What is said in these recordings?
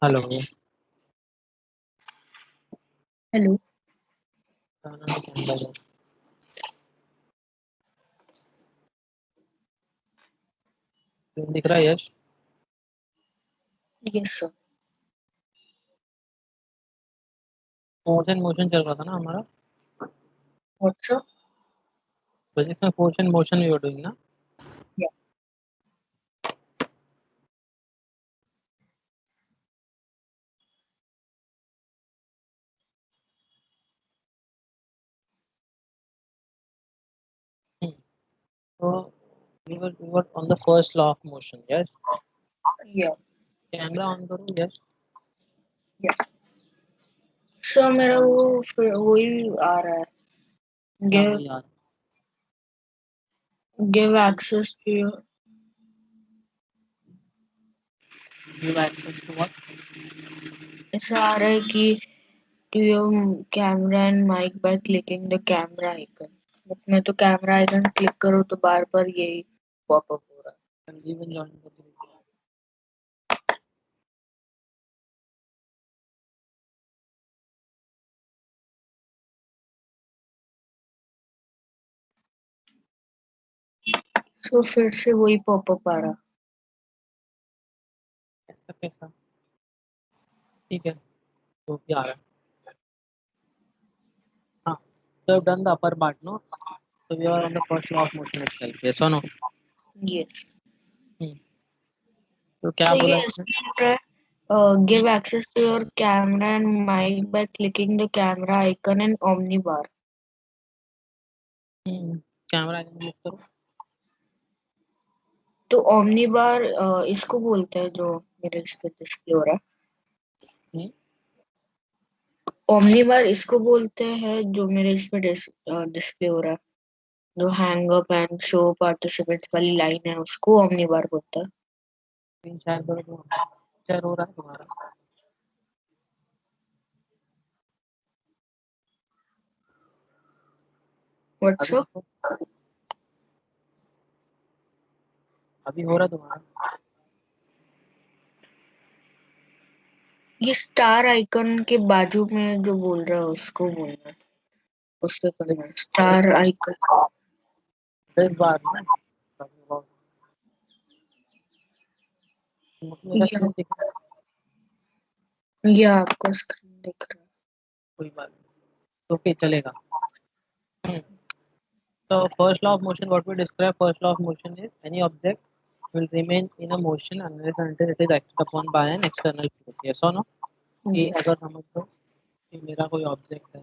Hello. Hello. दिख रहा है Yash? Yes sir. Force and motion चल रहा था ना हमारा, व्हाट्सअप। बस इसमें force and motion we were doing ना। या तो we were on the first law of motion. Yes, या कैमरा ऑन करो यश। या सर मेरा वो फिर वही आ रहा है। क्या गिव भाई यार, give access to your give access to what? ऐसा आ रहा है कि to your camera and mic by clicking the camera icon. But मैं तो कैमरा आइकन क्लिक करूँ तो बार बार यही पॉपअप हो रहा है। संजीवन ज्वाइन कर दो। सो फिर से वही पॉपअप आ रहा। ऐसा कैसा? ठीक है, तो क्या आ रहा है? हाँ, so I've done the upper part, no? So we are on the first law of motion itself. Yes or no? Yes. तो क्या सो ये बोला ऐसे इसने? बोल रहा है give access to your camera and mic by clicking the camera icon and omni bar. Camera icon click करो। तो ओमनी बार इसको बोलते हैं जो मेरे इस पे डिस्प्ले हो रहा है। हम्म, ओमनी बार इसको बोलते हैं जो मेरे इस पे डिस्प्ले हो रहा है। जो hang up and show participants वाली लाइन है उसको ओमनी बार बोलता है। स्क्रीन शेयर करो तो शेयर हो रहा है तुम्हारा। अभी व्हाट्सअप। देखो, अभी हो रहा है तुम्हारा। ये स्टार आइकन के बाजू में जो बोल रहा है उसको बोलना है। उस पे करना है स्टार आइकन। 10 बार ना talking about, मेरा या स्क्रीन दिख रहा है। या आपको स्क्रीन दिख रहा है। कोई बात नहीं, तो फिर चलेगा। So first law of motion, what we describe, first law of motion is any object will remain in a motion unless and until it is acted upon by an external force. Yes or no? कि yes. अगर समझ लो कि मेरा कोई object है,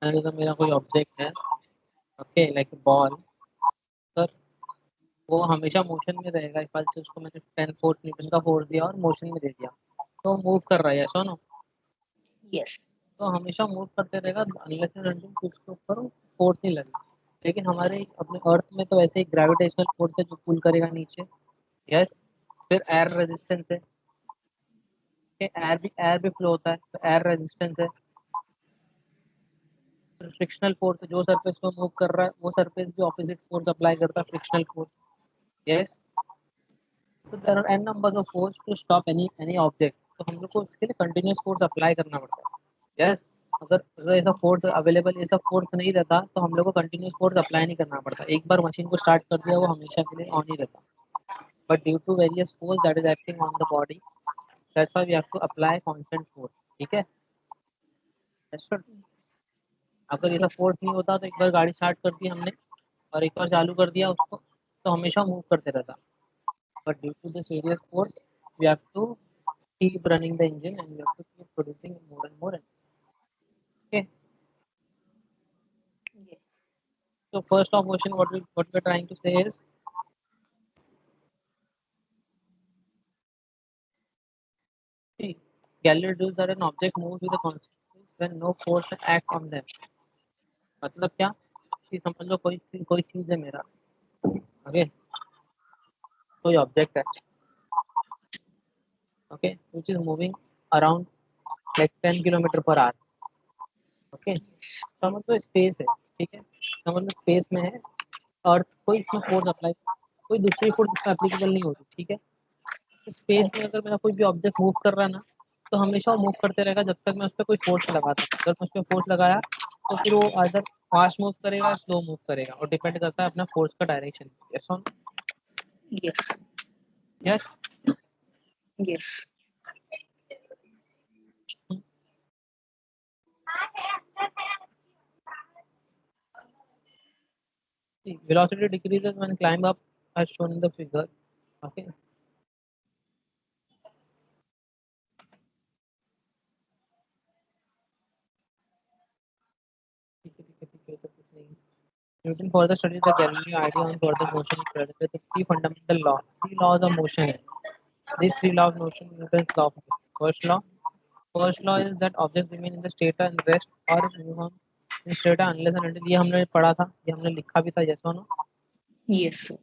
अगर मेरा कोई ऑब्जेक्ट है, ओके, लाइक बॉल, सर, वो हमेशा मोशन में रहेगा। इस से उसको मैंने 10 फोर्स न्यूटन का फोर्स दिया और मोशन में दे दिया, तो मूव कर रहा है। यस और नो? यस। तो हमेशा मूव करते रहेगा अनलेस एंड अनटिल उसके ऊपर फोर्स नहीं लगे। लेकिन हमारे अपने अर्थ में तो वैसे ही ग्रेविटेशनल फोर्स है जो पुल करेगा नीचे। यस। फिर एयर रेजिस्टेंस है कि एयर भी फ्लो होता है, तो एयर रेजिस्टेंस है। फिर फ्रिक्शनल फोर्स, जो सरफेस पे मूव कर रहा है वो सरफेस भी ऑपोजिट फोर्स अप्लाई करता है, फ्रिक्शनल फोर्स। यस। तो there are an numbers of force to stop any object, तो हम लोग को इसके लिए कंटिन्यूस फोर्स अप्लाई करना पड़ता है। यस। अगर अगर ऐसा फोर्स अवेलेबल, ऐसा फोर्स नहीं रहता तो हम लोग को कंटिन्यूस फोर्स अप्लाई नहीं करना पड़ता। एक बार मशीन को स्टार्ट कर दिया वो हमेशा के लिए ऑन ही रहता। But due to various force that is acting on the body, that's why we have to apply constant force. ठीक है? That's right. अगर ऐसा यस। फोर्स नहीं होता तो एक बार गाड़ी स्टार्ट कर दी हमने और एक बार चालू कर दिया उसको, तो हमेशा मूव करते रहता। But due to this various force we have to keep running the engine and we have to keep producing more and more energy. Okay. Yes. So first of motion, what we're trying to say is, see, Galileo deduced that an object moves with a constant pace when no force act on them. मतलब क्या? कि समझ लो कोई चीज है मेरा, okay, कोई ऑब्जेक्ट है, okay, which is moving around like 10 kilometre per hour. Okay, समझ लो स्पेस है, ठीक है, समझ लो स्पेस में है, अर्थ कोई इसमें फोर्स अप्लाई कोई दूसरी फोर्स इसमें एप्लीकेबल नहीं होती, ठीक है। स्पेस में अगर मेरा कोई भी ऑब्जेक्ट मूव कर रहा है ना, तो हमेशा वो मूव करते रहेगा जब तक मैं उस पर कोई फोर्स लगाता हूँ। अगर मैं उस पर फोर्स लगाया तो फिर वो आइदर फास्ट मूव करेगा या स्लो मूव करेगा, और डिपेंड करता है अपना फोर्स का डायरेक्शन। यस और yes yes. Yes velocity decreases when climb up as shown in the figure. Okay. ऐसा कुछ नहीं है। Newton further studied the Galileo idea on further motion and credited with the three fundamental laws. Three laws of motion. These three laws of motion, Newton's law of motion. First law is that objects remain in the state and rest or move on in state unless and until, ये हमने पढ़ा था, ये हमने लिखा भी था, yes or no? Yes sir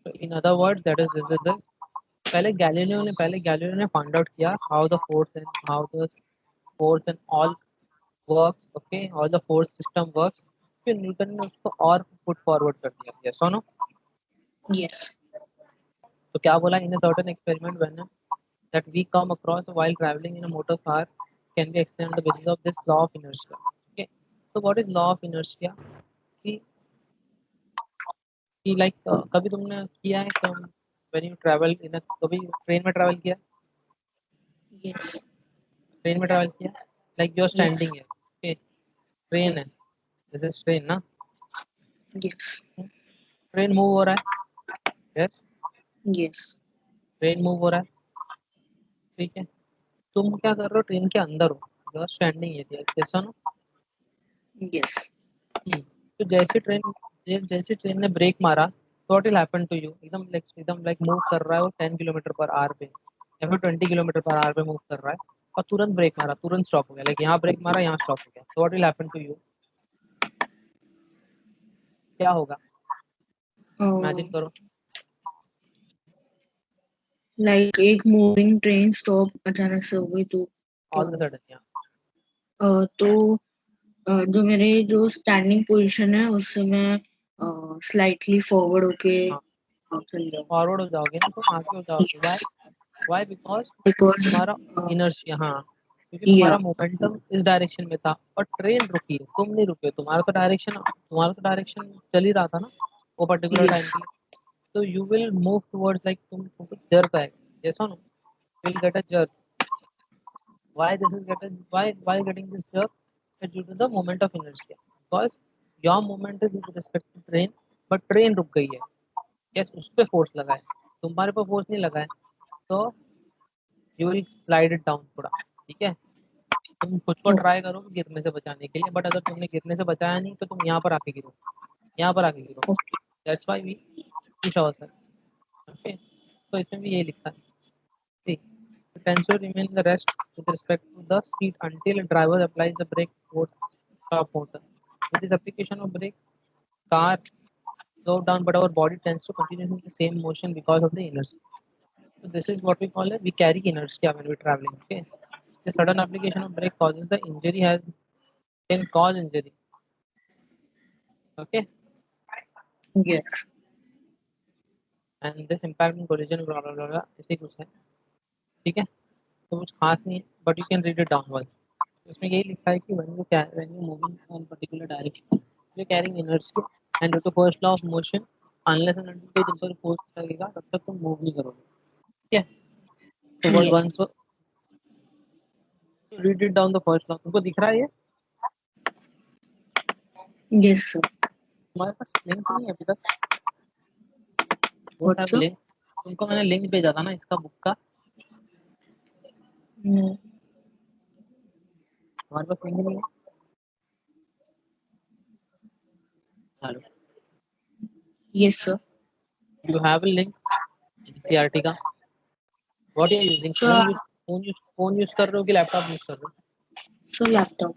So in other words, that is this. पहले गैलीलियो ने फाइंड आउट किया how the force and all works, okay, all the force system works. फिर न्यूटन ने उसको और पुट फॉरवर्ड कर दिया, yes or no? यस तो क्या बोला, in a certain experiment when that we come across while traveling in a motor car can be explained on the basis of this law of inertia. Okay, so what is law of inertia? कि like कभी तुमने किया है when you travel in a, कभी train में travel किया, yes train में travel किया, like you're यस standing है, okay, ट्रेन है, this is ट्रेन ना, यस ट्रेन मूव हो रहा है, यस, यस ट्रेन मूव हो रहा है, ठीक है। तुम क्या कर रहे हो, ट्रेन के अंदर हो, यू आर स्टैंडिंग एरिया, जैसा ना। यस तो जैसे ट्रेन ने ब्रेक मारा, तो what will happen to you, एकदम लाइक मूव कर रहा है वो 10 किलोमीटर पर आवर पे या फिर 20 किलोमीटर पर आवर पे मूव कर रहा है, और तुरंत ब्रेक मारा, तुरंत स्टॉप हो गया, लाइक यहाँ ब्रेक मारा, यहाँ स्टॉप हो गया, तो what will happen to you, क्या होगा, इमेजिन करो। लाइक एक मूविंग ट्रेन स्टॉप अचानक से हो गई तो क्या ऑल द सडन, यहाँ तो जो मेरे जो स्टैंडिंग पोजीशन है उससे मैं स्लाइटली फॉरवर्ड होके हाँ, चल जाऊँ फॉरवर्ड हो जाओगे ना, तुम आगे हो जाओगे, वाई, बिकॉज बिकॉज तुम्हारा इनर्शिया, हाँ, क्योंकि या तुम्हारा मोमेंटम इस डायरेक्शन में था और ट्रेन रुकी है, तुम नहीं रुके, तुम्हारा तो डायरेक्शन चल ही रहा था ना वो पर्टिकुलर टाइम यस के लिए। तो you will move towards, like तुमको जर्क आएगा, जैसा ना, will get a jerk, why this is getting why getting this jerk is due to the moment of inertia, because your moment is with respect to train, but train रुक गई है, yes, उस पे force लगा है, तुम्हारे पे force नहीं लगा है, तो you will slide it down थोड़ा, ठीक है। तुम खुद को ट्राई करो गिरने से बचाने के लिए, बट अगर तुमने गिरने से बचाया नहीं तो तुम यहाँ पर आके गिरो, यहाँ पर आके गिरो, that's why we push ourselves, okay. तो इसमें भी यही लिखा है, see, the tensor remain the rest with respect to the seat until a driver applies the brake force stop motor. With this application of brake, car slow down, but our body tends to continue in the same motion because of the inertia. So this is what we call it. We carry inertia when we're traveling. Okay. The sudden application of brake causes the injury has can cause injury. Okay. Yes And this impact and collision blah blah blah blah ऐसे कुछ है, ठीक है। तो कुछ खास नहीं है, but you can read it down once. इसमें यही लिखा है कि when you moving on particular direction, you're carrying inertia, and due to first law of motion, unless and until कोई तुम पर फोर्स लगेगा तब तक तुम मूव नहीं करोगे, ठीक है। तो word yes one, so read it down the first law, तुमको दिख रहा है ये, यस सर तुम्हारे पास लिंक नहीं है अभी तक, वो है अच्छा लिंक, तुमको मैंने लिंक भेजा था ना इसका, बुक का, तुम्हारे पास लिंक नहीं है, hello, yes sir you have a link NCERT का, what are using, sir phone use कर रहे हो कि लैपटॉप यूज कर रहे हो, sir laptop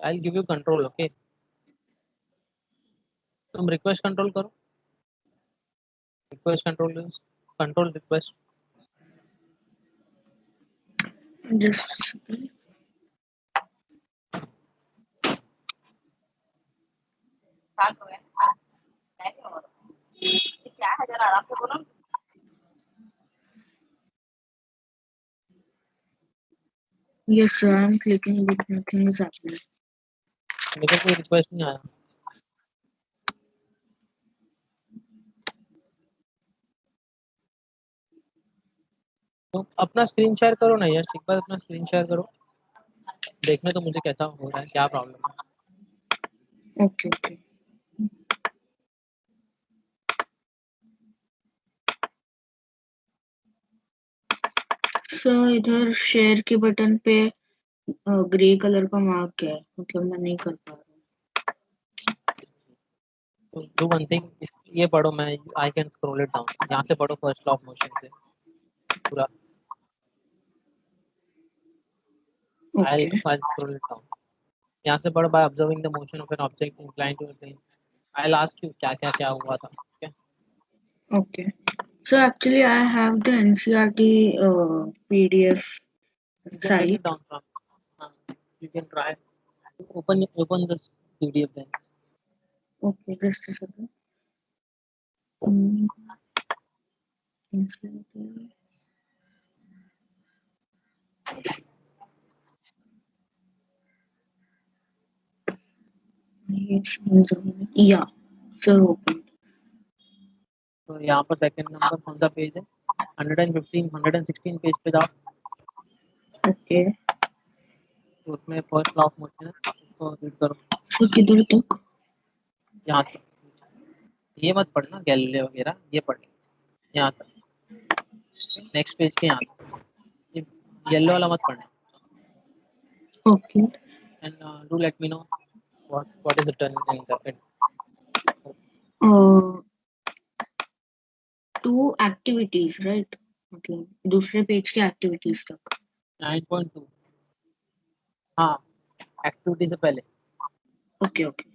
I will give you control, okay. तुम रिक्वेस्ट कंट्रोल करो, request control request, Just a second. Yes, sir. I'm clicking, but nothing is happening. मेरे को कोई रिक्वेस्ट नहीं आया. तो अपना स्क्रीन शेयर करो ना यश, एक बार अपना स्क्रीन शेयर करो, देखने तो मुझे कैसा हो रहा है, क्या प्रॉब्लम है. Okay okay. सर इधर शेयर के बटन पे ग्रे कलर का मार्क है, मतलब मैं नहीं कर पा रहा हूँ. तो डू वन थिंग, ये पढ़ो, मैं I can scroll it down, यहाँ से पढ़ो फर्स्ट लॉ ऑफ मोशन से पूरा. Okay I'll scroll it down. यहाँ से पढ़ो, by observing the motion of an object inclined to a plane. I'll ask you क्या हुआ था. Okay? Okay. So actually I have the NCERT PDF You can take it site. down from. You can try. Open this PDF then. Okay, just a second. Mm, NCERT. Yes, yeah, sir, open. तो यहाँ पर second number कौन सा page है? 115, 116 page पे जाओ. Okay. तो उसमें फर्स्ट लॉ ऑफ मोशन है, उसको रीड करो. सर किधर तक? यहाँ तक. ये मत पढ़ना गैलीलियो वगैरह, ये पढ़ यहाँ तक. नेक्स्ट पेज के यहाँ तक. ये येलो वाला मत पढ़ना. Okay. And do let me know what is written in the. uh, two activities right, मतलब दूसरे पेज के एक्टिविटीज तक. 9.2. हाँ, एक्टिविटी से पहले. Okay okay.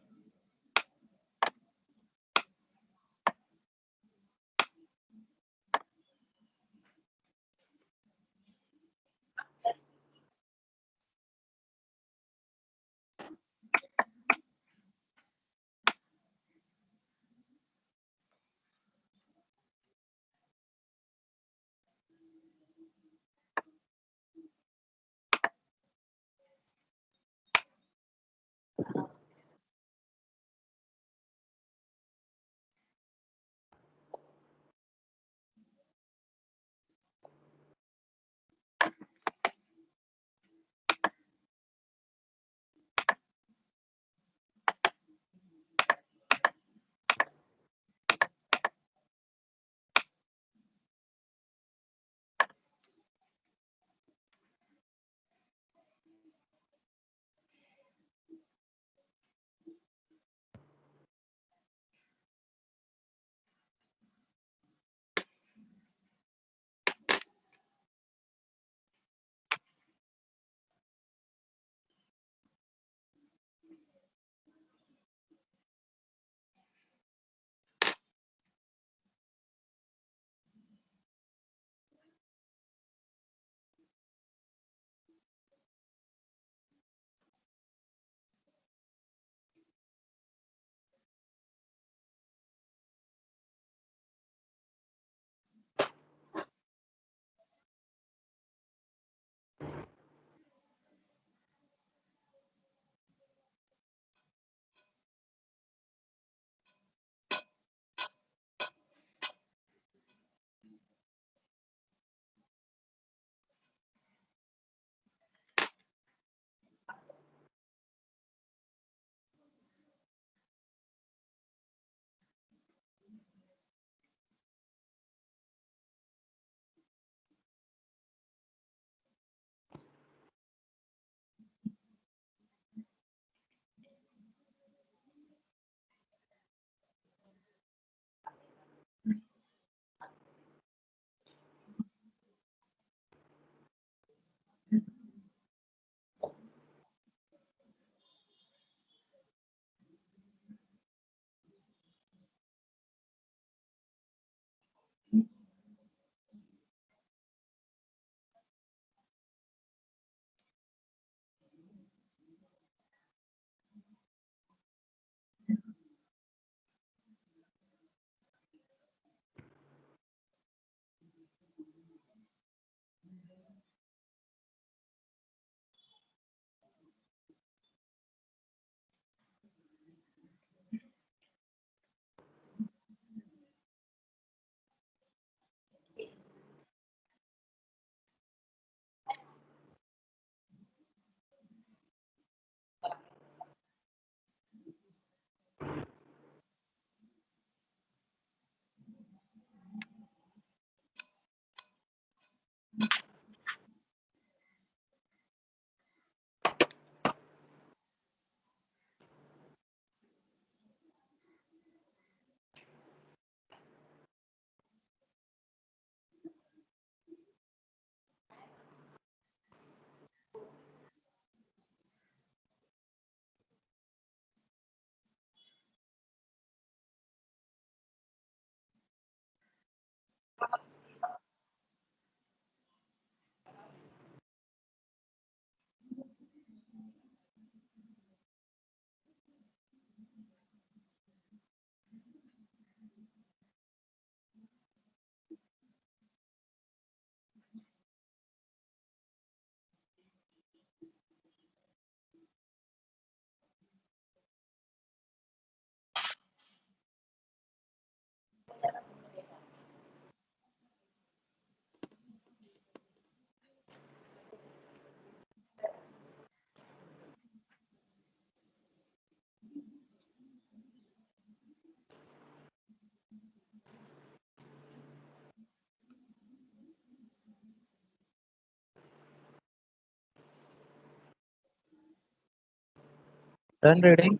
Done reading?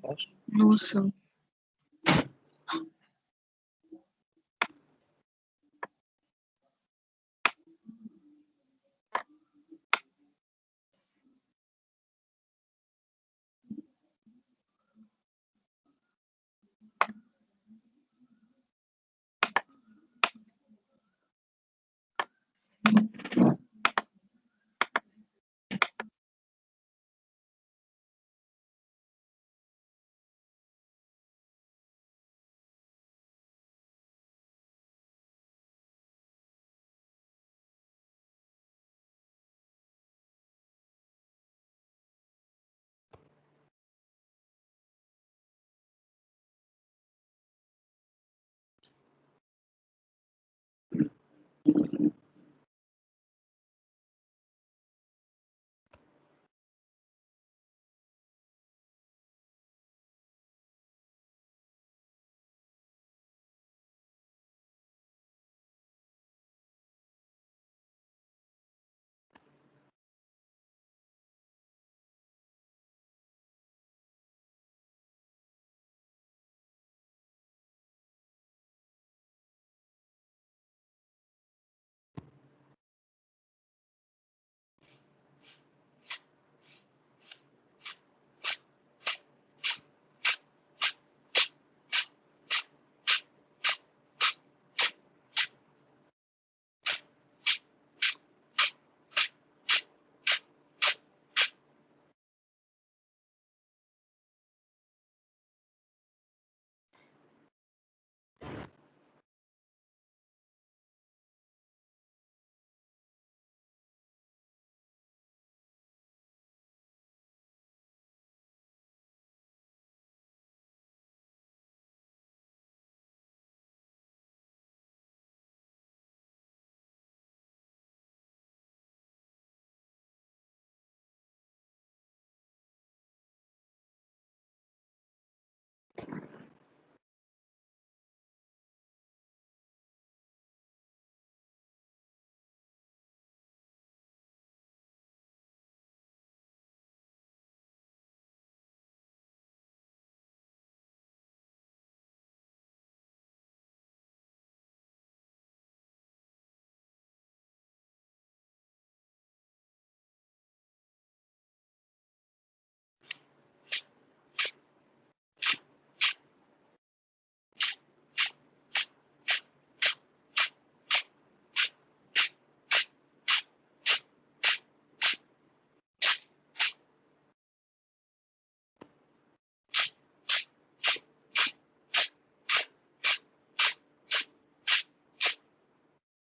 Yes. No, sir.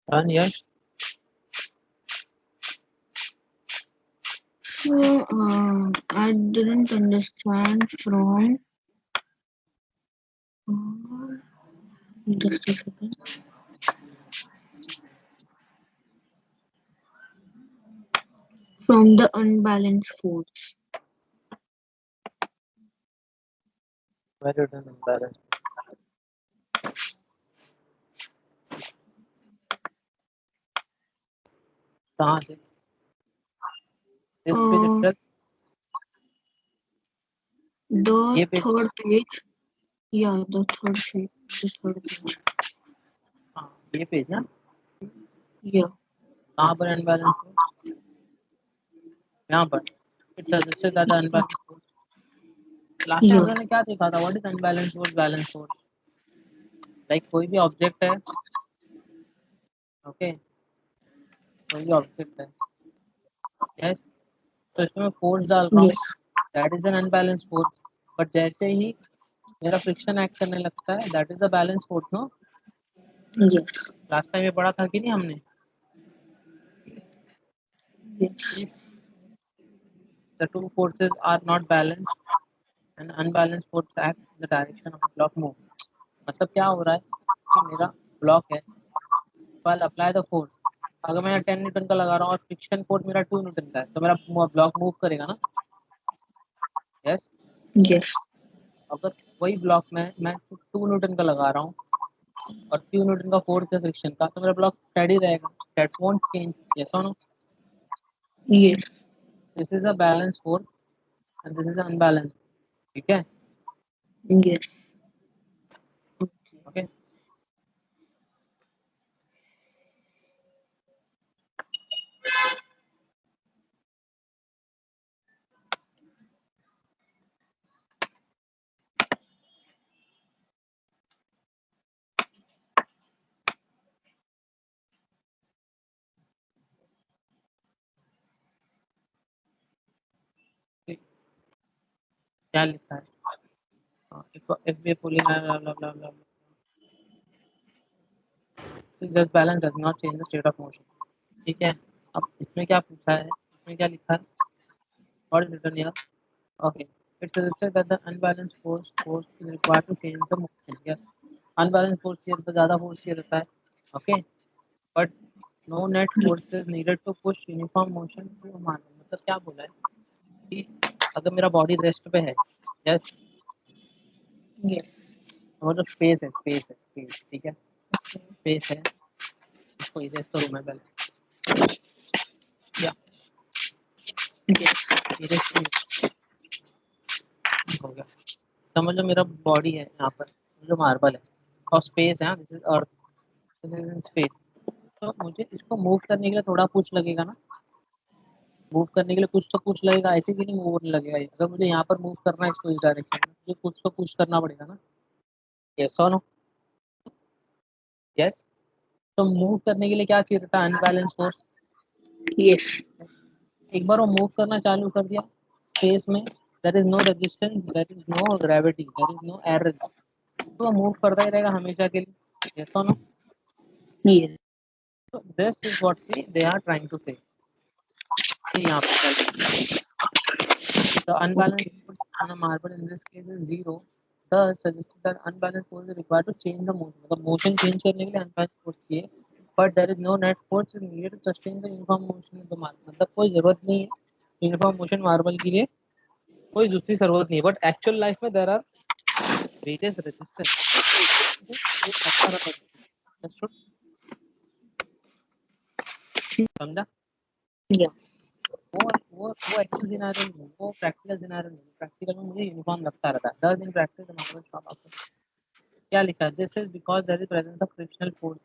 Done, yes. So, I didn't understand from. Just a second. From the unbalanced force. Very done, unbalanced. कहाँ से? This page Uh, itself? the ये page? third page. Yeah, the third page. The third page. हाँ, ये page ना? Yeah. कहाँ पर unbalanced force? यहाँ पर. It suggested that the unbalanced force. Last time Yeah. हमने क्या देखा था? What is unbalanced force, balanced force? Like कोई भी object है, okay? कोई भी object है, yes? तो इसमें मैं force डाल रहा हूँ. Yes. That is an unbalanced force. But जैसे ही मेरा friction act करने लगता है, that is the balanced force, no? Yes. Last time ये पढ़ा था कि नहीं हमने? Yes. The two forces are not balanced and unbalanced force act in the direction of the block move. मतलब क्या हो रहा है कि मेरा ब्लॉक है, while apply the force. अगर मैं 10 न्यूटन का लगा रहा हूँ और फ्रिक्शन फोर्स मेरा 2 न्यूटन का है तो मेरा ब्लॉक मूव करेगा ना? यस. Yes. अगर वही ब्लॉक में मैं 2 न्यूटन का लगा रहा हूँ और 3 न्यूटन का फोर्स है फ्रिक्शन का तो मेरा ब्लॉक स्टेडी रहेगा. That won't change. यस और no? Yes. This is a balance force and this is unbalance, ठीक है? Yes. ओके, क्या लिखा है? if we pulling blah blah blah blah, just balance does not change the state of motion, ठीक है? अब इसमें क्या पूछा है, इसमें क्या लिखा है? What is written here? Okay, it suggested that the unbalanced force is required to change the motion. Yes, unbalanced force चाहिए तो ज़्यादा force चाहिए रहता है, okay? But no net force is needed to push uniform motion to a मान, मतलब क्या बोला है कि अगर मेरा बॉडी रेस्ट पे है, यस, Yes. वो जो स्पेस है, स्पेस है, स्पेस, ठीक है? स्पेस है, इसको इरेज करूँ मैं पहले, या Yes. इरेज हो गया। समझ लो मेरा बॉडी है यहाँ पर, जो मार्बल है और स्पेस है, this is earth, this is in space. तो मुझे इसको मूव करने के लिए थोड़ा पुश लगेगा ना, मूव करने के लिए कुछ तो पुश लगेगा, ऐसे कि नहीं मूव होने लगेगा ये। अगर मुझे यहाँ पर मूव करना है इसको इस डायरेक्शन में, मुझे कुछ तो पुश करना पड़ेगा ना, यस और नो? यस। तो मूव करने के लिए क्या चाहिए था? Unbalance force. Yes. एक बार वो मूव करना चालू कर दिया स्पेस में, there is no resistance, there is no gravity, there is no air, तो मूव करता ही रहेगा हमेशा के लिए, यस और no? Yes. So this is what they are trying to say. यहाँ पे the unbalanced force on a marble in this case is zero. Thus suggested that unbalanced force is required to change the motion. मतलब motion change करने के लिए unbalanced force चाहिए, but there is no net force is needed to sustain the uniform motion of the marble. मतलब कोई जरूरत नहीं है uniform motion marble के लिए, कोई दूसरी जरूरत नहीं है. But actual life में there are various resistance. समझा? Yeah. वो एक्चुअल सिनेरियो नहीं, वो प्रैक्टिकल सिनेरियो नहीं। प्रैक्टिकल में मुझे यूनिफॉर्म लगता रहता है, दस दिन प्रैक्टिस मार्बल शॉप आपको क्या लिखा है? This is because there is presence of frictional force,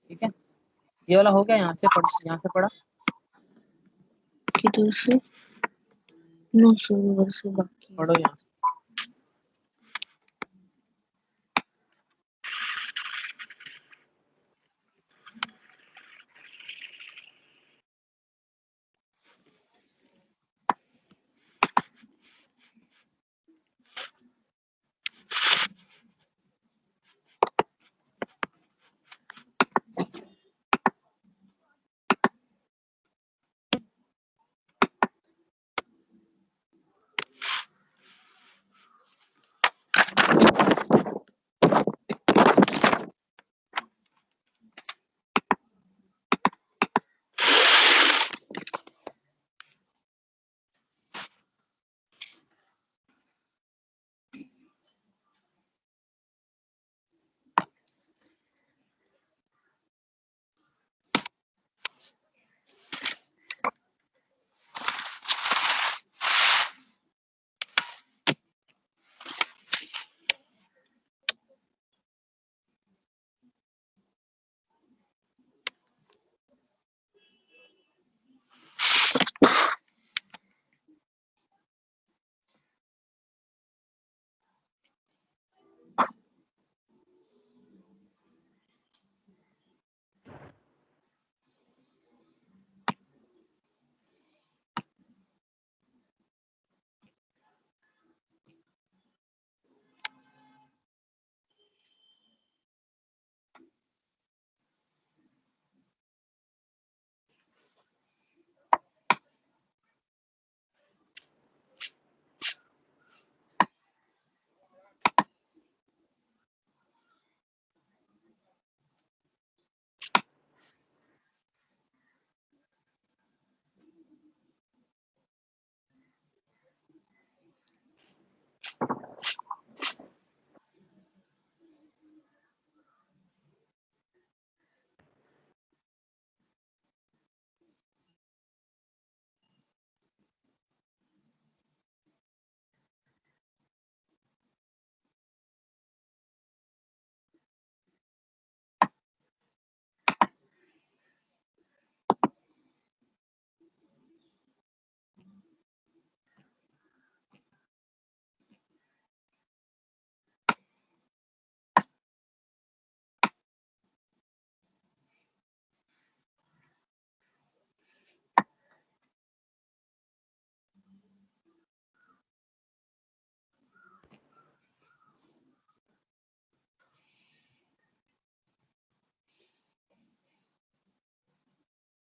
ठीक है? ये वाला हो गया, यहाँ से पढ़ा किधर से? No, sir. उधर से बाकी है। पढ़ो यहाँ से।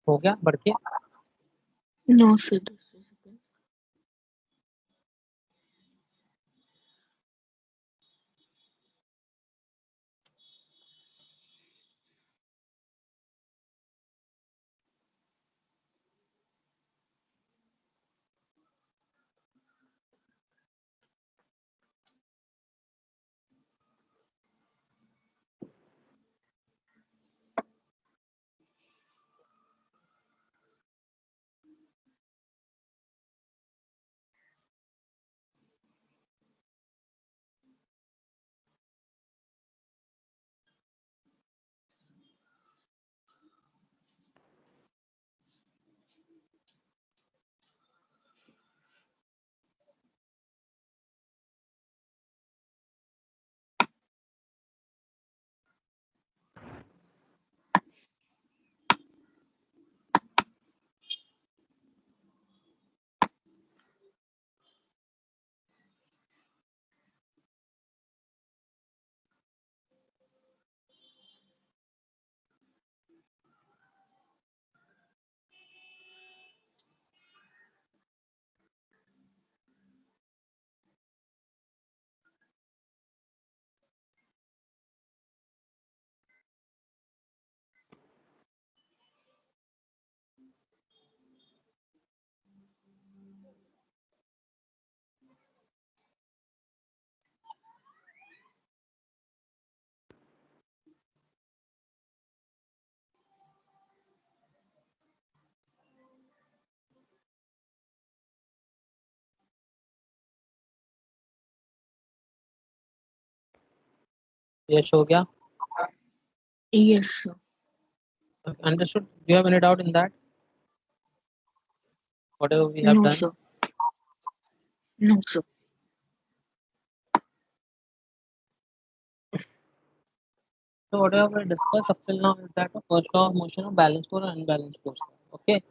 हो गया बढ़ के? नो सर, दूसरे सेकंड। यश हो गया? Yes sir. Understood? Do you have any doubt in that? Whatever we have no done? Sir, no sir. So whatever we discussed up till now is that the first law of motion of balanced force and unbalanced force. Okay.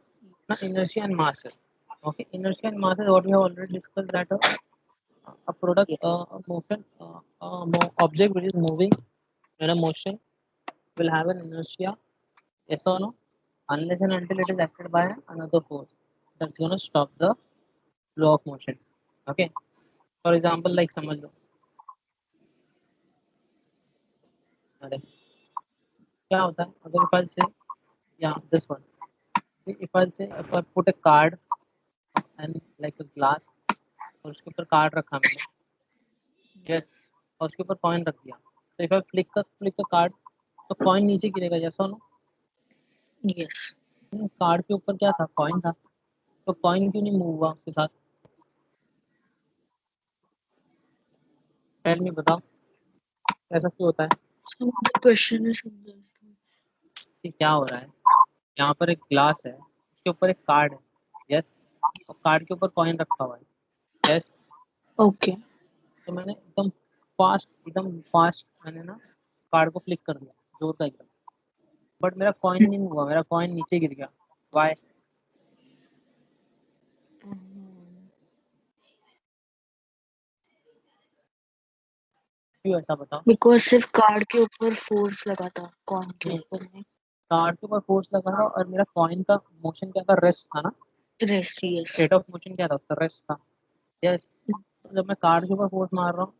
Now inertia and masses. Okay, inertia and masses, what we have already discussed, that a product, a motion, object which is moving in a motion will have an inertia. Yes or no? Unless and until it is acted by another force that's gonna stop the flow of motion. Okay. For example, like समझ लो, अरे क्या होता है अगर if I say, yeah, this one. If I say, if I put a card and like a glass और उसके ऊपर card रखा मैंने, यस, और उसके ऊपर कॉइन रख दिया, तो if I flick the card तो कॉइन नीचे गिरेगा, जैसा नो? यस। कार्ड के ऊपर क्या था? कॉइन था, तो कॉइन क्यों नहीं मूव हुआ उसके साथ? टेल मी, बताओ ऐसा क्यों होता है? क्वेश्चन is समझा सर। See, क्या हो रहा है, यहाँ पर एक ग्लास है, उसके ऊपर एक कार्ड है, यस, और कार्ड के ऊपर कॉइन रखा हुआ है, यस। ओके। तो मैंने एकदम फास्ट मैंने ना कार्ड को फ्लिक कर दिया, जोर का एकदम, बट मेरा कॉइन नहीं हुआ, मेरा कॉइन नीचे गिर गया। वाई? क्यों ऐसा, बताओ? बिकॉज सिर्फ कार्ड के ऊपर फोर्स लगा था, कॉइन के नहीं, ऊपर नहीं। कार्ड के ऊपर फोर्स लगा था और मेरा कॉइन का मोशन क्या था? रेस्ट था ना। Rest, yes. State of motion क्या था उसका? रेस्ट था, यस। तो जब मैं कार्ड के ऊपर फोर्स मार रहा हूँ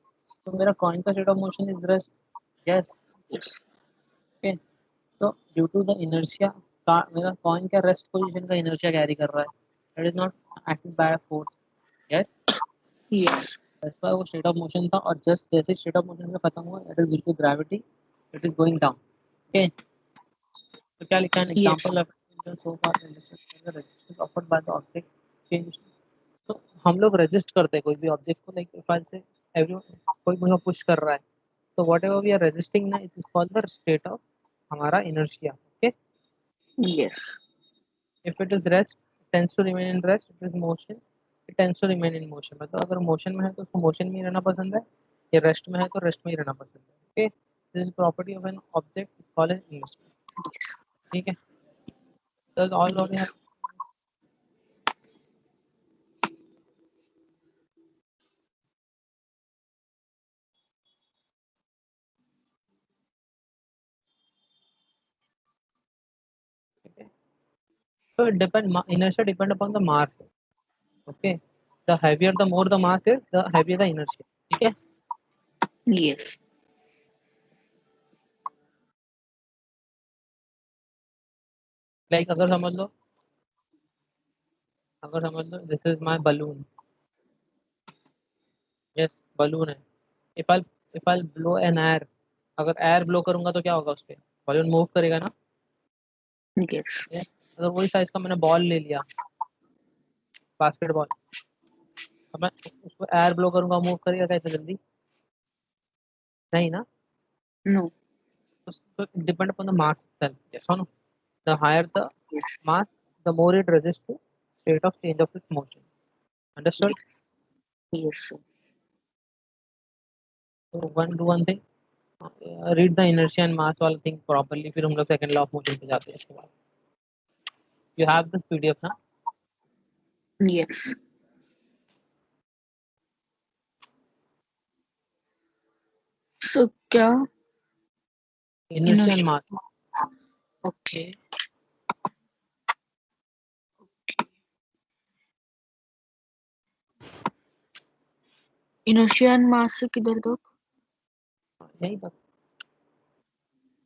तो मेरा कॉइन का state of motion is rest, yes. Yes. Okay, तो ड्यू टू द इनर्शिया का मेरा कॉइन का रेस्ट पोजीशन का इनर्शिया कैरी कर रहा है, it is not acted by force, yes. Yes. That's why वो स्टेट ऑफ मोशन था, और जस्ट जैसे स्टेट ऑफ मोशन का खत्म हुआ, it is due to gravity, it is going down. Okay, तो क्या लिखा है? Yes. Example of so far resistance offered by the object change. तो हम लोग रेजिस्ट करते हैं कोई भी ऑब्जेक्ट को, लाइक इफ आई से एवरी कोई मुझे पुश कर रहा है, तो whatever we are resisting ना, it is called the state of हमारा inertia. Okay, yes. If it is rest, tends to remain in rest, it is motion, it tends to remain in motion. मतलब अगर motion में है तो उसको motion में ही रहना पसंद है, या रेस्ट में है तो रेस्ट में ही रहना पसंद है। Okay, this is property of an object called as inertia. ठीक है, that's all what we yes. Have. So it depend inertia depend upon the mass. Okay, the heavier the more the mass is, the heavier the inertia. ठीक है? Yes. Like अगर समझ लो this is my balloon. Yes, balloon है. If I'll blow an air, अगर air blow करूंगा तो क्या होगा उस पे? Balloon move करेगा ना? Yes. Yes. अगर वही साइज का मैंने बॉल ले लिया, बास्केटबॉल, अब मैं उसको एयर ब्लो करूंगा, मूव करेगा कैसे जल्दी? नहीं ना? No. So it depend upon the mass itself. Yes or no? The higher the Yes. mass, the more it resists to state of change of its motion. Understood? Yes, sir. So one thing, read the inertia and mass वाला thing properly. फिर हम लोग second law of motion पे जाते हैं इसके बाद. You have this PDF ना? Yes. So क्या? Inertia and mass. Okay. Inertia and mass से किधर तक? यही तक.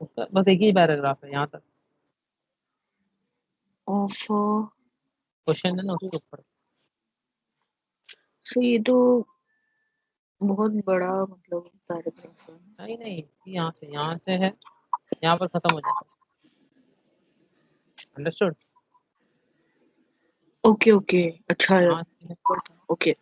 उसका बस एक ही पैराग्राफ है यहाँ तक. Of क्वेश्चन है ना उसके ऊपर. so ये तो बहुत बड़ा मतलब पैराग्राफ है. नहीं नहीं, यहाँ से है, यहाँ पर खत्म हो जाता है. अंडरस्टूड? Okay, okay. अच्छा है. यहाँ से Okay.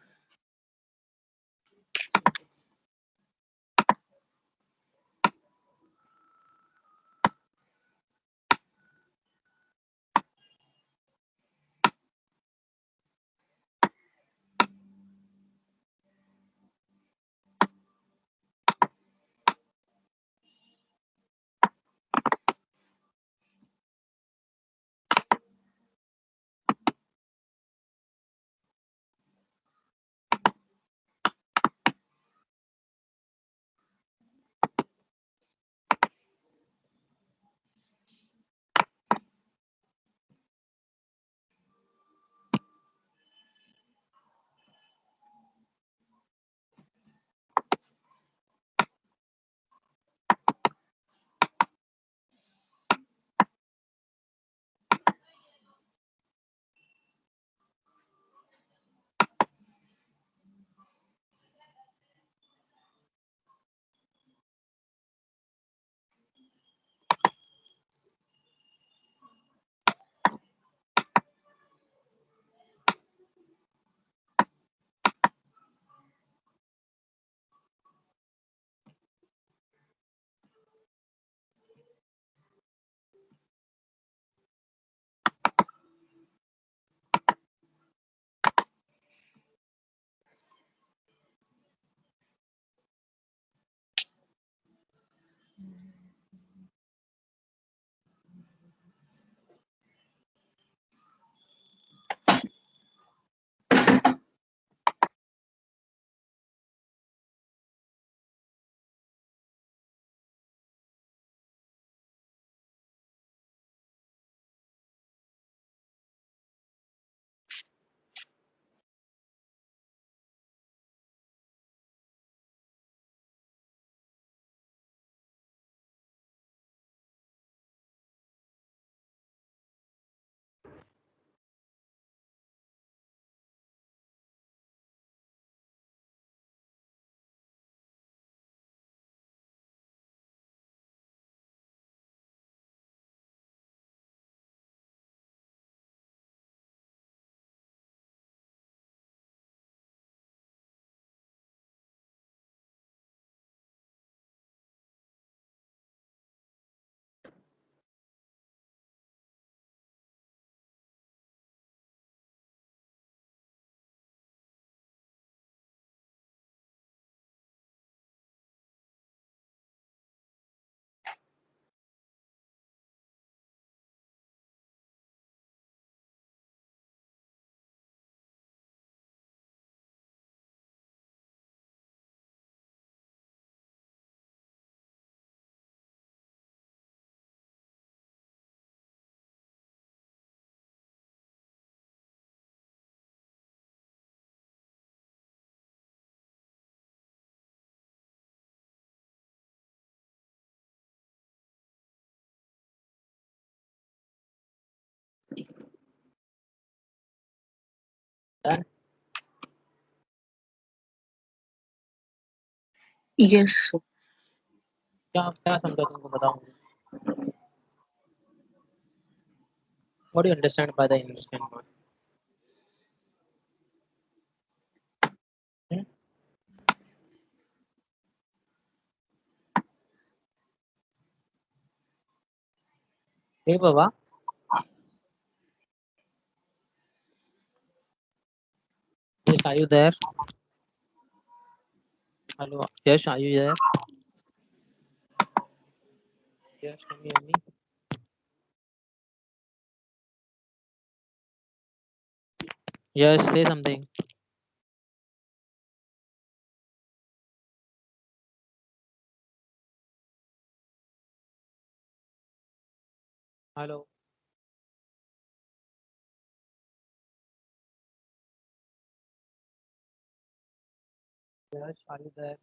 Done? Yes, sir. क्या क्या समझा तुमको बताओ. What do you understand by the understand part? Hmm? Hey Baba. Yes, are you there? Hello. Yes, are you there? Yes, can you hear me? Yes, say something. Hello. Yes, are you there?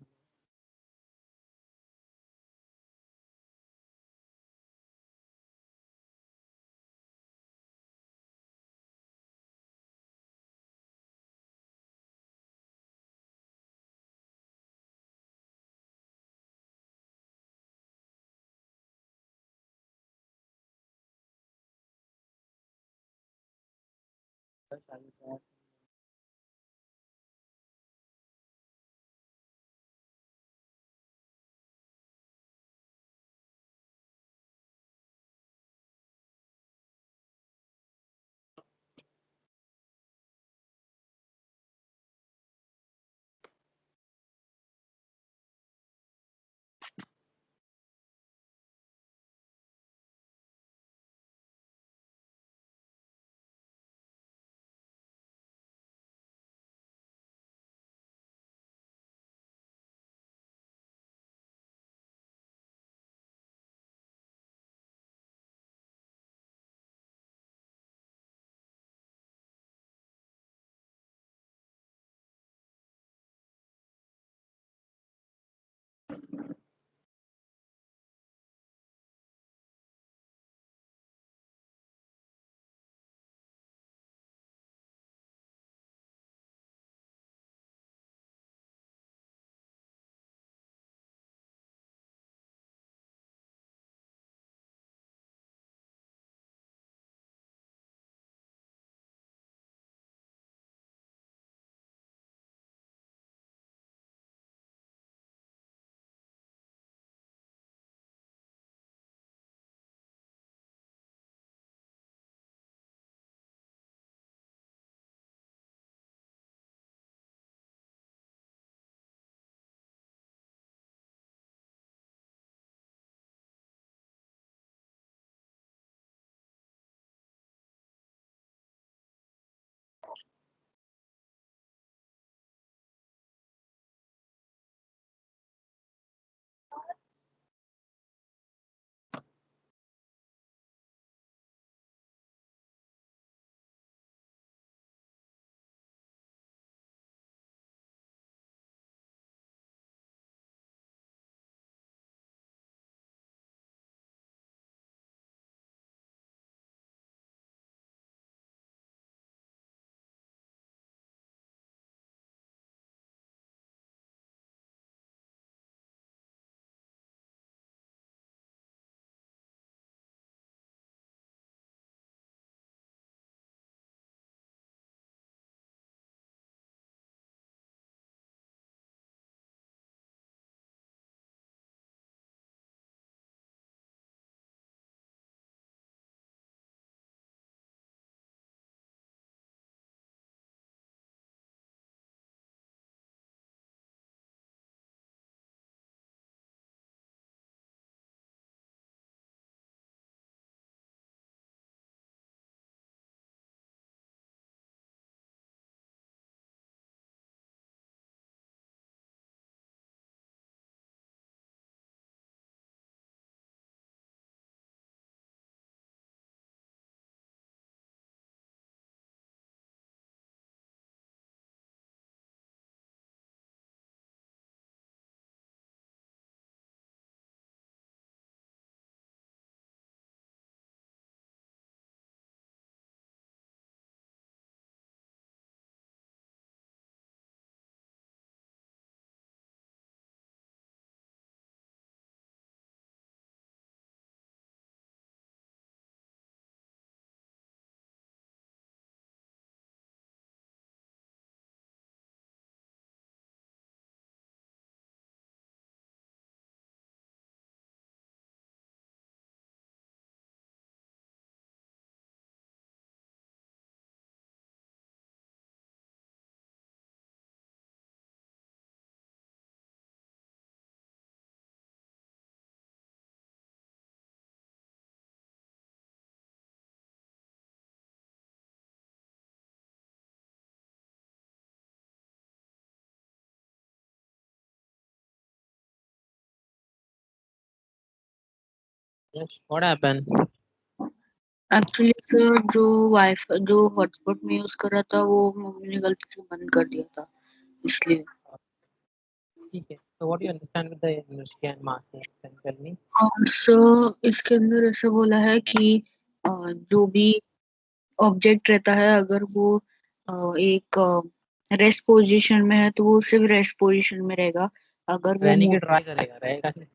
Yes, are you there? Yes, what happened? Actually sir जो wifi जो hotspot में use कर रहा था वो mummy ने गलती से बंद कर दिया था इसलिए। ठीक है, so what do you understand with the inertia and masses? Can you tell me? सो इसके अंदर ऐसा बोला है कि जो भी ऑब्जेक्ट रहता है अगर वो एक रेस्ट पोजीशन में है तो वो सिर्फ रेस्ट पोजीशन में रहेगा। अगर वो रहने की ट्राई करेगा, रहेगा नहीं।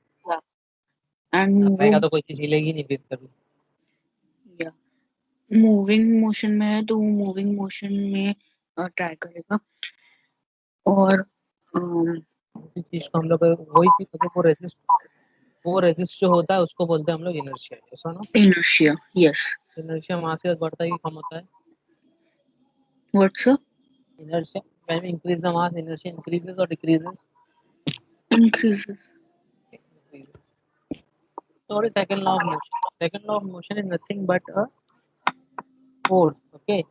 एंड वो रहेगा तो कोई चीज हिलेगी नहीं फिर कभी। या मूविंग मोशन में है तो वो मूविंग मोशन में ट्राई करेगा। और उसी चीज को हम लोग, वही चीज अगर वो रेजिस्ट जो होता है उसको बोलते हैं हम लोग इनर्शिया। ऐसा ना, इनर्शिया। यस। इनर्शिया मास के साथ बढ़ता है कि कम होता है? What's Inertia, when we increase the mass, inertia increases or decreases? Increases. Increases. So what is second law of motion? Second law of motion is nothing but a force. Okay.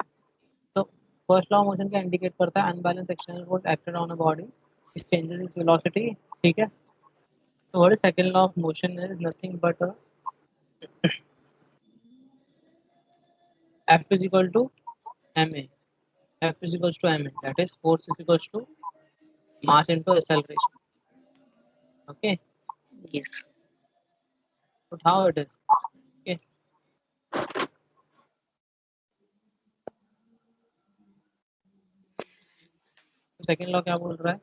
So first law of motion क्या indicate करता है? Unbalanced external force acted on a body, which changes its velocity. ठीक है. So what is second law of motion is nothing but a F is equal to ma. F is equals to ma. That is force is equals to mass into acceleration. Okay. Yes. But how it is? Okay. So second law क्या बोल रहा है?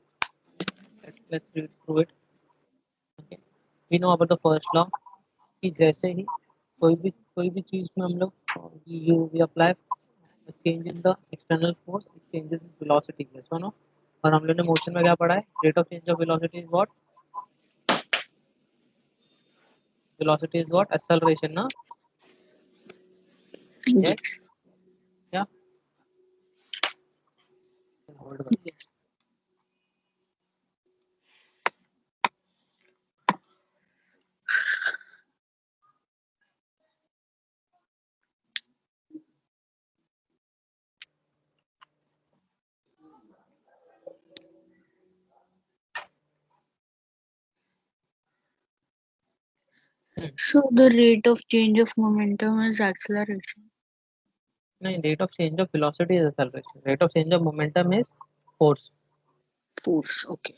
Let's read through it. Okay. We know about the first law कि जैसे ही कोई भी चीज में हम लोग you we apply change in the external force, it changes in velocity. Yes और नो? और हम लोग ने मोशन में क्या पढ़ा है? Rate of change of velocity is what? Velocity is what? Acceleration ना? Yes yes. क्या? होल्ड कर। Yes. So the rate of change of momentum is acceleration. नहीं, rate of change of velocity is acceleration, rate of change of momentum is force. Force. Okay.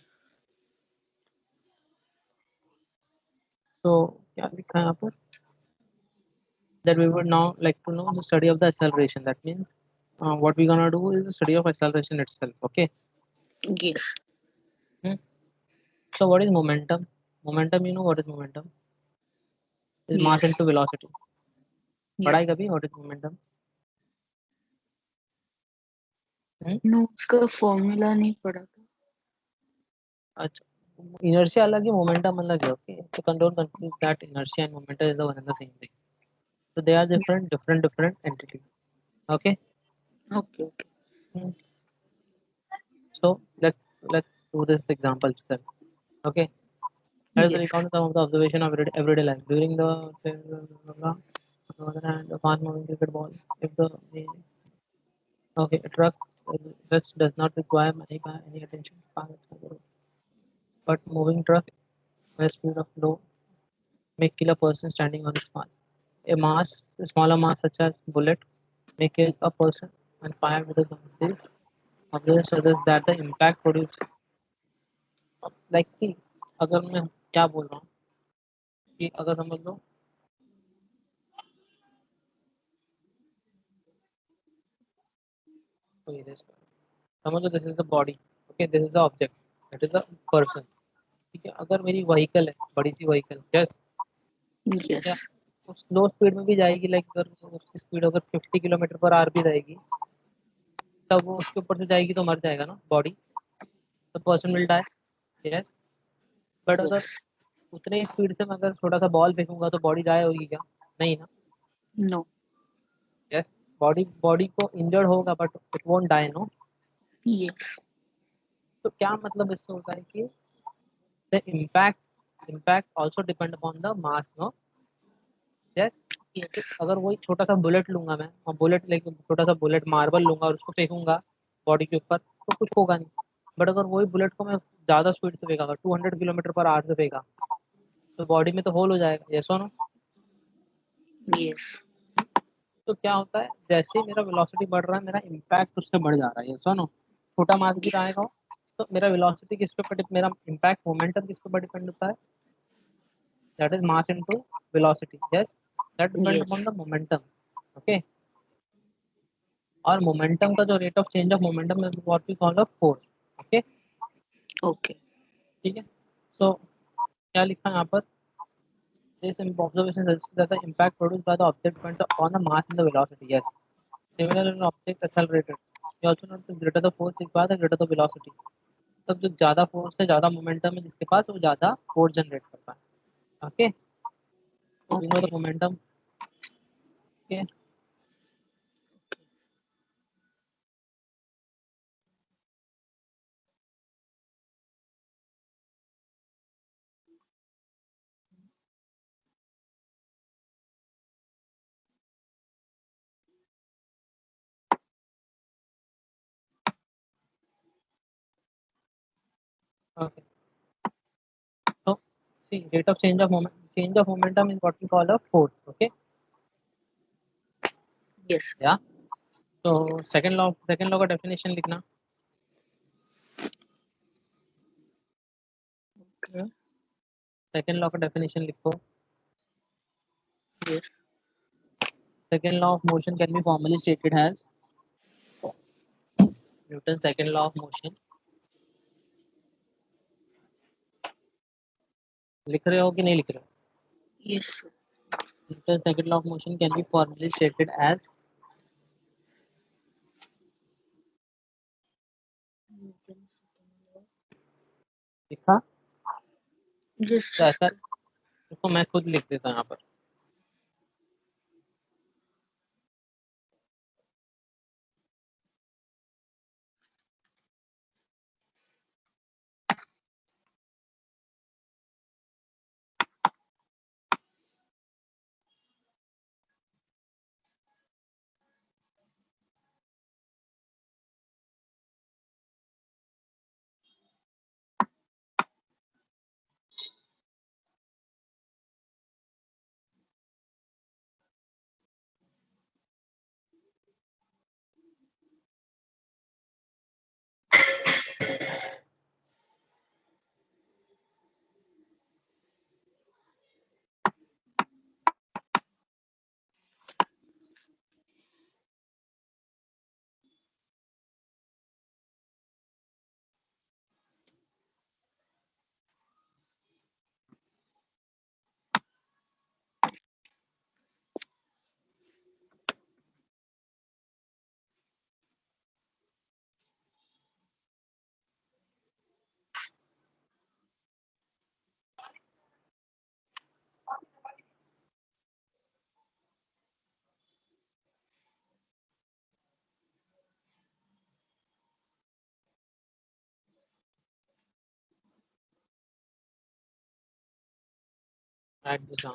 तो क्या लिखा है यहाँ पर? That we would now like to know the study of the acceleration. That means what we're gonna do is the study of acceleration itself. Okay. Yes. So what is momentum? Momentum, you know what is momentum? Is mass Yes. into velocity. Yeah. पढ़ा है कभी what is momentum? No, उसका formula नहीं पढ़ा था। अच्छा, inertia अलग है, momentum अलग है. Okay, so don't confuse that inertia and momentum is the one and the same thing. So they are different entities. Okay. Okay. Okay. Hmm. So let's do this example itself. Okay. Let us Yes. recount some of the observation of everyday life during the on the other hand, a fast moving cricket ball. If the okay, a truck which does not require any attention, but moving truck with speed of low may kill a person standing on its path. A smaller mass such as bullet may kill a person when fired with a gun. This observes others that the impact produced. Like see, अगर मैं क्या बोल रहा हूँ कि अगर समझ लो कोई समझ लो this is the body, okay, this is the object, that is the person. ठीक है, अगर मेरी व्हीकल है, बड़ी सी व्हीकल, यस, या Yes. वो स्लो स्पीड में भी जाएगी, लाइक अगर उसकी स्पीड अगर 50 किलोमीटर पर आवर भी रहेगी, तब वो उसके ऊपर से जाएगी तो मर जाएगा ना body, the person will die. Yes, but अगर Yes. उतने ही स्पीड से मैं अगर छोटा सा बॉल फेंकूंगा तो बॉडी डाई होगी क्या? नहीं ना। No. यस, बॉडी बॉडी को इंजर्ड होगा but it won't die, no. Yes. तो क्या मतलब इससे होता है कि the impact also depend upon the mass, no. Yes, तो Yes. अगर वही छोटा सा बुलेट लूंगा मैं, और बुलेट लेके छोटा सा बुलेट मार्बल लूंगा और उसको फेंकूंगा बॉडी के ऊपर तो कुछ होगा नहीं। बट अगर वही बुलेट को मैं ज़्यादा स्पीड से फेंका, 200 किलोमीटर पर आवर से फेंका, तो बॉडी में तो होल हो जाएगा। यस और नो? yes, तो क्या होता है, जैसे मेरा वेलोसिटी बढ़ रहा है मेरा इम्पैक्ट उससे बढ़ जा रहा है, ये सुनो, छोटा मास भी yes, आएगा तो मेरा वेलोसिटी किस पे मेरा इम्पैक्ट मोमेंटम किस पे डिपेंड होता है, that is mass into velocity, yes, that depend upon yes, the momentum, okay. और मोमेंटम का जो rate of change of momentum is what we call a force, okay, okay, ठीक है। सो क्या लिखा है यहाँ पर, this observation suggests that the impact produced by the object depends upon the mass and the velocity, yes. Similarly, an object accelerated, we also know the greater the force required, the greater the velocity. तब जो ज़्यादा force है, ज़्यादा momentum है जिसके पास, वो ज़्यादा force generate करता है, ओके। तो we know the okay, momentum, okay. Okay, so see rate of change of momentum is what we call a force, okay, yes, yeah. तो second law का definition लिखना, okay, second law का definition लिखो। yes, Second law of motion can be formally stated as Newton's second law of motion, लिख रहे हो कि नहीं लिख रहे हो? yes, Newton's second law of motion can be formally stated as, लिखा, just तो a ऐसा, second. इसको मैं खुद लिख देता हूँ यहाँ पर। Write this down.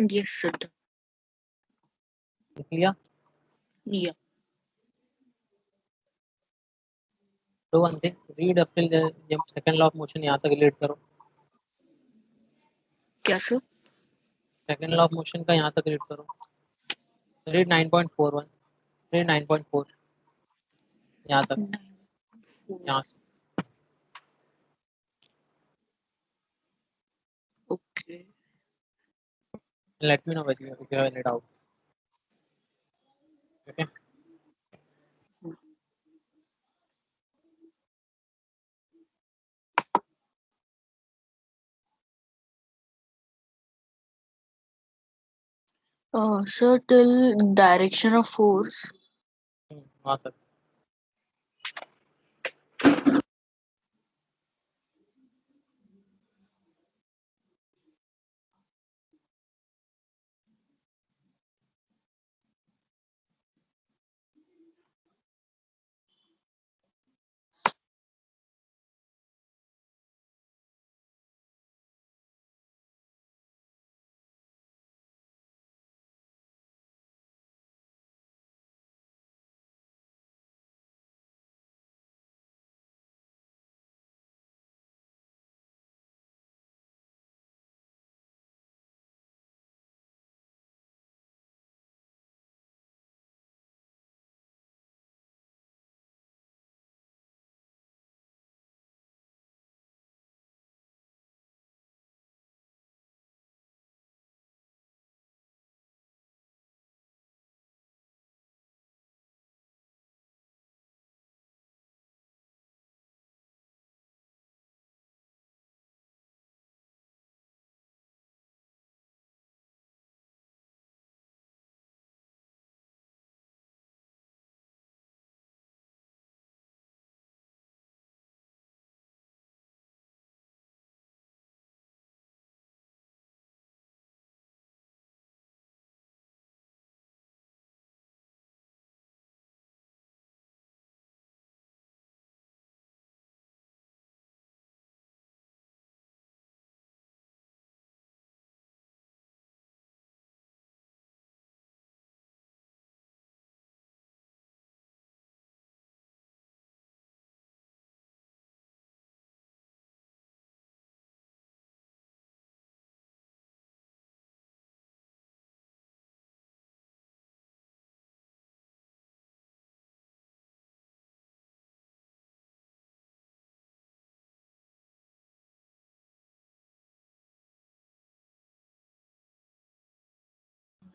Yes, sir. लिख लिया? Yeah. Do one thing, read अपने जब सेकंड लॉ ऑफ मोशन यहाँ तक रीड करो। क्या sir? Second law of motion का यहाँ तक रीड करो। रीड 9.41, रीड 9.4 यहाँ तक, यहाँ से। Okay. Let me know whether you have any doubt. Okay. Sir, till direction of force. वहाँ तक।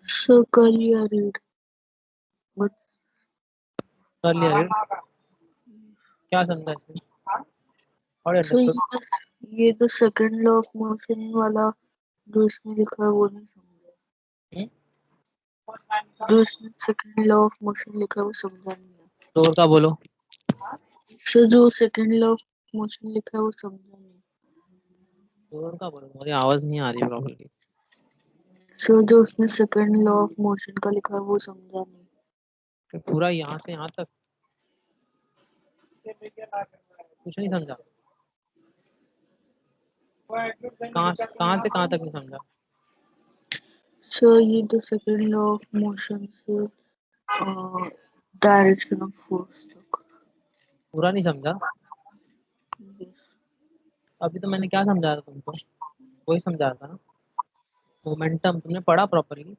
Sir, earlier read. But कर लिया रीड? क्या समझा इसमें? और sir, अंडरस्टूड? ये तो सेकंड लॉ ऑफ मोशन वाला जो इसमें लिखा है वो नहीं समझा। जो इसमें सेकंड लॉ ऑफ मोशन लिखा है वो समझा नहीं है। जोर का बोलो। सर, जो सेकंड लॉ ऑफ मोशन लिखा है वो समझा नहीं। जोर का बोलो, मुझे आवाज नहीं आ रही प्रॉपर्ली। सर, जो उसने सेकंड लॉ ऑफ मोशन का लिखा है वो समझा नहीं। पूरा यहाँ से यहाँ तक कुछ नहीं समझा? कहाँ से कहाँ तक नहीं समझा? सर, ये तो सेकंड लॉ ऑफ मोशन से डायरेक्शन ऑफ फोर्स तक। पूरा नहीं समझा? Yes. अभी तो मैंने क्या समझाया था तुमको? वही समझाया था ना। मोमेंटम तुमने पढ़ा प्रॉपर्ली?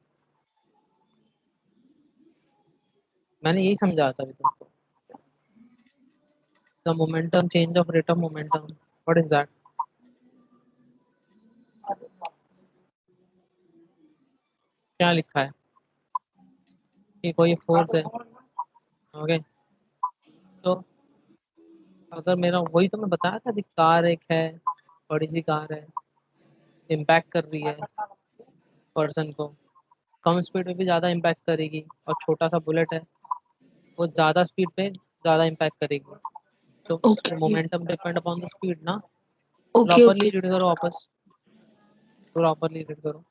मैंने यही समझाया था अभी तुमको। The momentum, change of rate of momentum, what is that? क्या लिखा है कि कोई फोर्स है, ओके? तो अगर मेरा वही तो मैं बताया था कि कार एक है, बड़ी सी कार है, इम्पैक्ट कर रही है पर्सन को, कम स्पीड में भी ज़्यादा इम्पैक्ट करेगी, और छोटा सा बुलेट है, वो ज़्यादा स्पीड पे ज़्यादा इम्पैक्ट करेगी। तो Okay. Momentum depend upon the speed ना। Okay. Properly Okay. रीड करो वापस, प्रॉपरली रीड करो।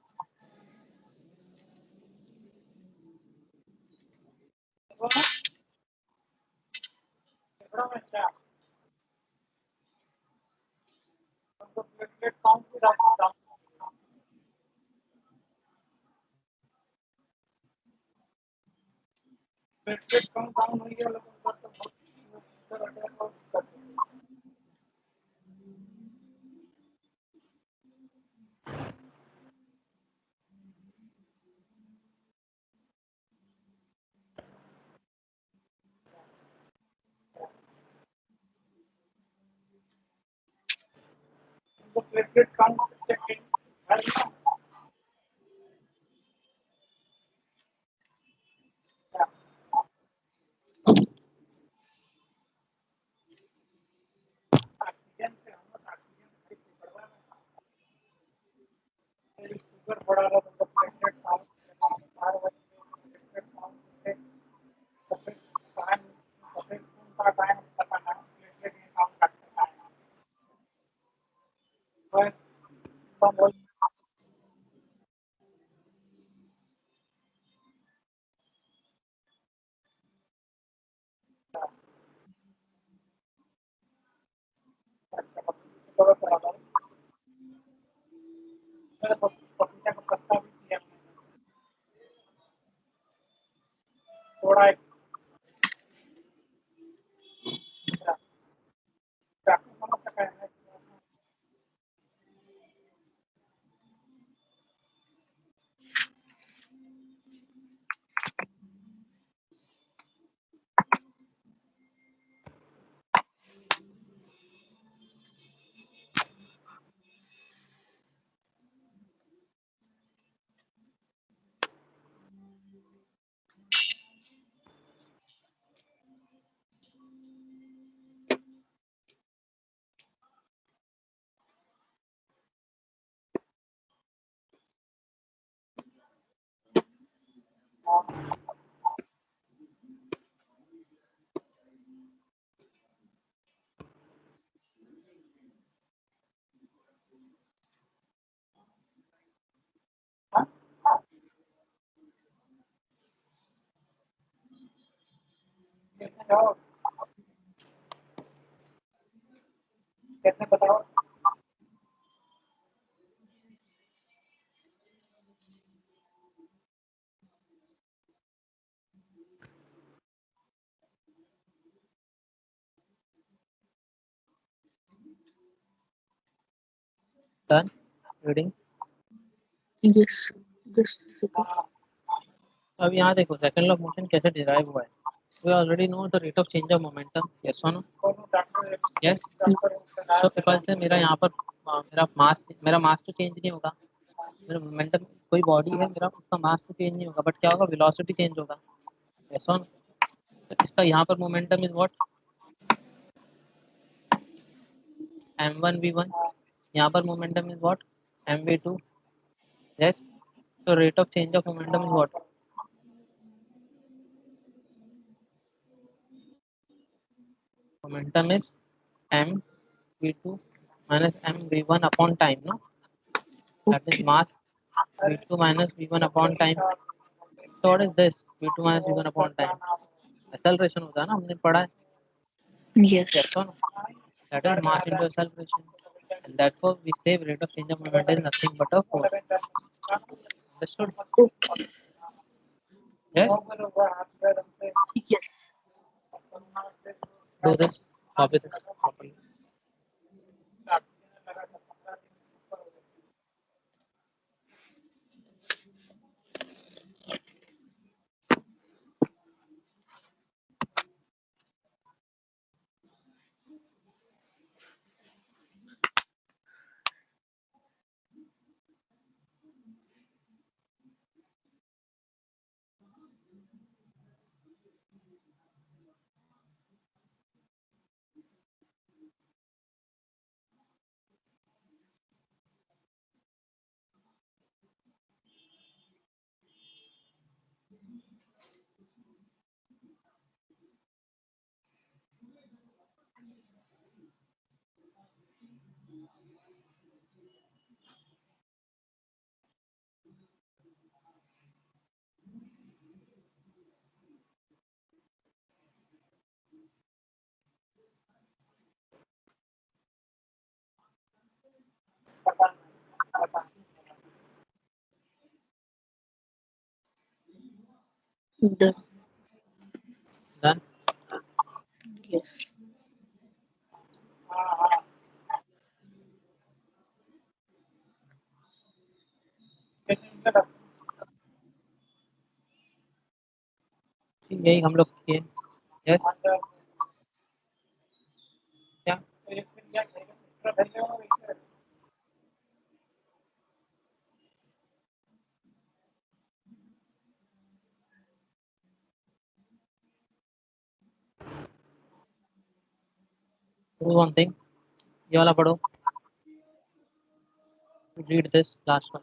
Done reading. Yes, just a second. अब यहाँ देखो सेकंड लॉ ऑफ मोशन कैसे डिराइव हुआ है. We already know the rate of change of momentum. Yes or no? Yes. So equal से मेरा यहाँ पर मेरा मास तो चेंज नहीं होगा. मेरा मोमेंटम कोई बॉडी है मेरा उसका मास तो चेंज नहीं होगा बट क्या होगा वेलोसिटी चेंज होगा. Yes or no? तो इसका यहाँ पर momentum is what m1 v1. यहाँ पर momentum is what mv2. Yes. So rate of change of momentum is what? Momentum is m v2 minus m v1 upon time, no? That is Okay. mass v2 minus v1 upon time. So what is this? v2 minus v1 upon time. Acceleration होता है ना हमने पढ़ा है. Yes. Yes or no? That is mass into acceleration. And therefore we say rate of change of momentum is nothing but a force. Understood? Okay. Yes? Yes. Do this. Copy this properly. Done. Done. Yes. यही हम लोग किए। Yes क्या one thing, ये वाला पढ़ो, read this last one.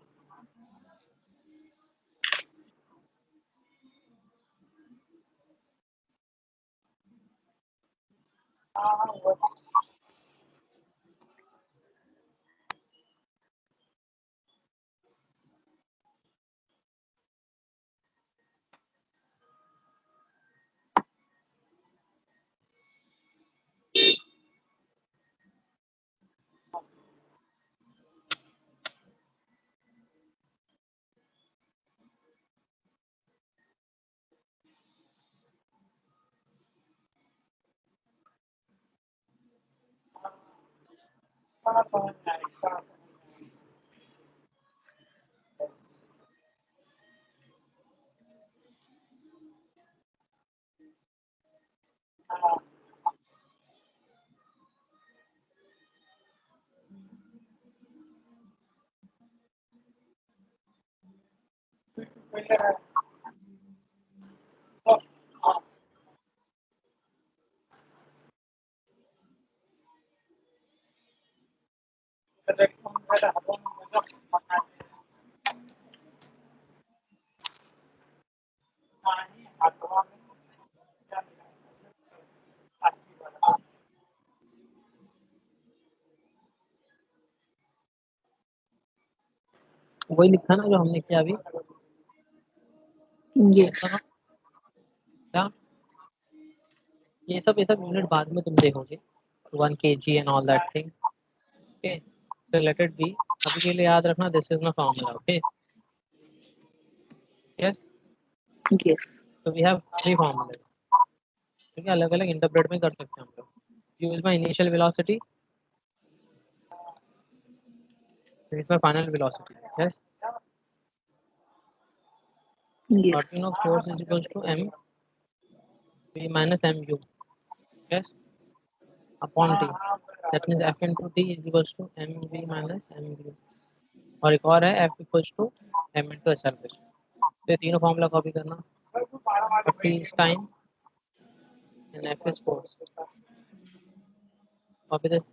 वही लिखा ना जो हमने किया अभी। Yes. क्या ये सब यूनिट बाद में तुम देखोगे, 1 kg and all that thing. Okay, so let it be। अभी के लिए याद रखना, this is my formula. Okay, yes. Yes. तो वी हैव 3 फॉर्मूले, ठीक है, अलग अलग इंटरप्रेट में कर सकते हैं हम लोग। u is my initial velocity, v is my final velocity. Yes, Yes. torsion of force is equals to m v minus mu, yes, upon t। that means f into t is equals to mv minus mu। और एक और है f equals to m into acceleration। तो ये तीनों formula copy करना। t is time and f is force। Copy this.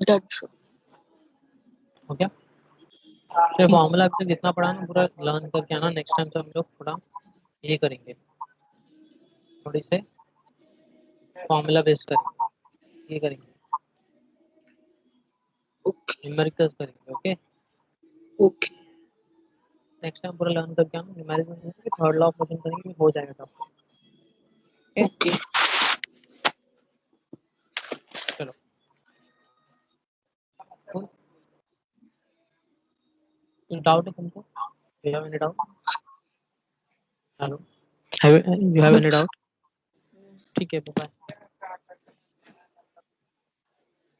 That's all. हो गया। तो फॉर्मूला अभी तक जितना पढ़ा ना पूरा लर्न करके आना। नेक्स्ट टाइम तो हम लोग थोड़ा ये करेंगे, थोड़ी से फॉर्मूला बेस करेंगे, ये करेंगे, Okay. न्यूमेरिकल्स करेंगे। Okay, Okay. नेक्स्ट टाइम पूरा लर्न करके आना। न्यूमेरिकल करेंगे, थर्ड लॉ ऑफ मोशन करेंगे, हो जाएगा सब। Okay, Okay. चलो। कुछ डाउट है तुमको? Do you have any doubt? Hello, you have any doubt? ठीक है, बाय।